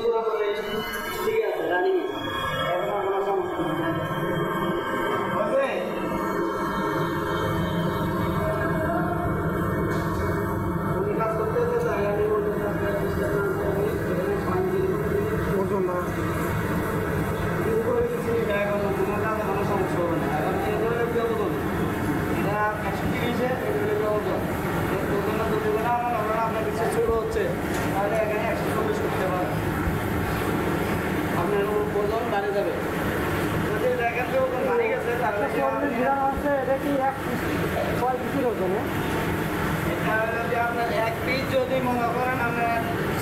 পুরোপুরি ঠিক আছে রানিং এখন আর কোনো সমস্যা নেই হবে উনি কাজ করতে হচ্ছে তাই আমি বলতে ওজন না এখন কোনো কাজে কোনো সমস্যা হবে না এখন এগুলো ওজন এটা 130-এ এগুলো ওজন আপনার বিশ্বাস শুরু হচ্ছে তাহলে এখানে 140 করতে পারেন আপনার ওজন বাড়ে যাবে যদি দেখেন যে ওজন বাড়ে গেছে তাহলে 40 গ্রাম আছে এটা কি 6 পিসের ওজন এটা যদি আপনার 1 পিস যদি মনে করেন আপনার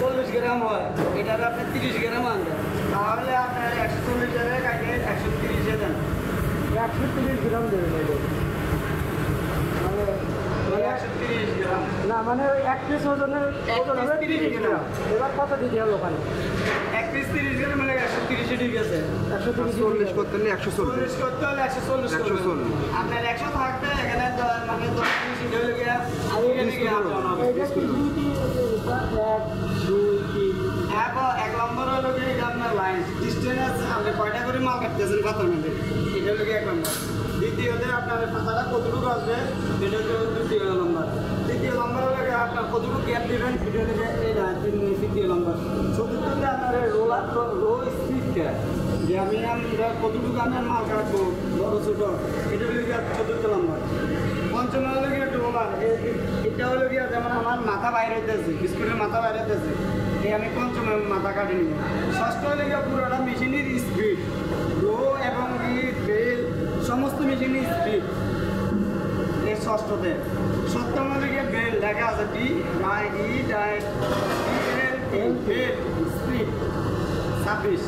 40 গ্রাম হয় এটার আপনার 30 গ্রাম আনবেন তাহলে আপনার 140 টাকা কাটে 130-এ দেন 130 গ্রাম দেবেন না মানে ওই 1 পিস ওজনের ওজন হবে 30 গ্রাম এবার কত দিতে হবে ওখানে 1 পিস 30 গ্রাম মানে 130 ঠিক আছে 130 করতে হলে 140 করতে হলে 140 আপনার 100 থাকবে এখানে মানে 10 পিস হয়ে গিয়া আগে গিয়ে এক নম্বর হলো কি আপনার লাইন ডিস্টেন্স আপনি কয়টা করে মাল কাটতেছেন কত মিনিটে এটা হলো কি 1 নম্বর দ্বিতীয়তে আপনার পাতাটা কতটুকু আসবে এটা হচ্ছে দ্বিতীয় নম্বর তৃতীয় নম্বর হলে আপনার কতটুকু গ্যাপ দেবেন এটা হলে তৃতীয় নম্বর চতুর্থতে আপনার রোলার রো স্পিডটা যে আমরা কতটুকু আপনার মাল কাটবো বড় ছোটো এটা হলে গিয়ে চতুর্থ নম্বর পঞ্চম হলে গিয়ে রোলার এটা হলো গিয়ে যেমন আমার মাথা বাইরে হইতেছে বিস্কুটের মাথা বাইরে হইতেছে এই আমি পঞ্চম মাথা কাটি নিব ষষ্ঠ হলে গিয়ে পুরোটা মেশিনের স্পিড রো এবং বেল সমস্ত মেশিনের স্পিড এর ষষ্ঠতে সপ্তম হলে গিয়ে বেল লেখা আছে ডি বাই ই ডাই বেল স্পিড 26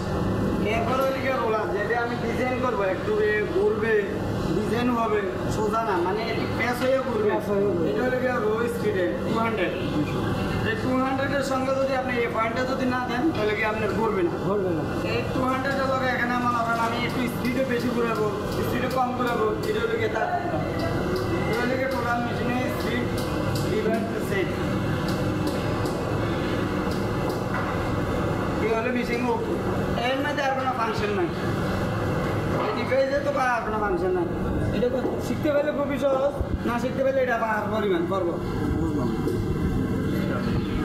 এরপর হলে গিয়ে রোলার যেটা আমি ডিজাইন করবো একটু ঘুরবে ডিজাইন হবে সোজা না মানে প্যাস হয়ে ঘুরবে এটা হলে গিয়ে রো স্পিডে 200 এই 200-এর সঙ্গে যদি আপনি এই পয়েন্টটা যদি না দেন তাহলে কি আপনার ঘুরবে না এই 200-এর লগে এখানে মনে করেন আমি একটু স্পিডে বেশি ঘুরাবো স্পিডে কম ঘুরাবো এটা হলে গিয়ে তার এটা হলে গিয়ে টোটাল মেশিনে স্পিড ডিভাইড সেট এই হলে মেশিন এর মধ্যে আর কোনো ফাংশন নাই এই ডিভাইসে তো আর কোনো ফাংশন নাই এটা শিখতে পারলে খুবই সহজ না শিখতে পারলে এটা পরিমাণ করবো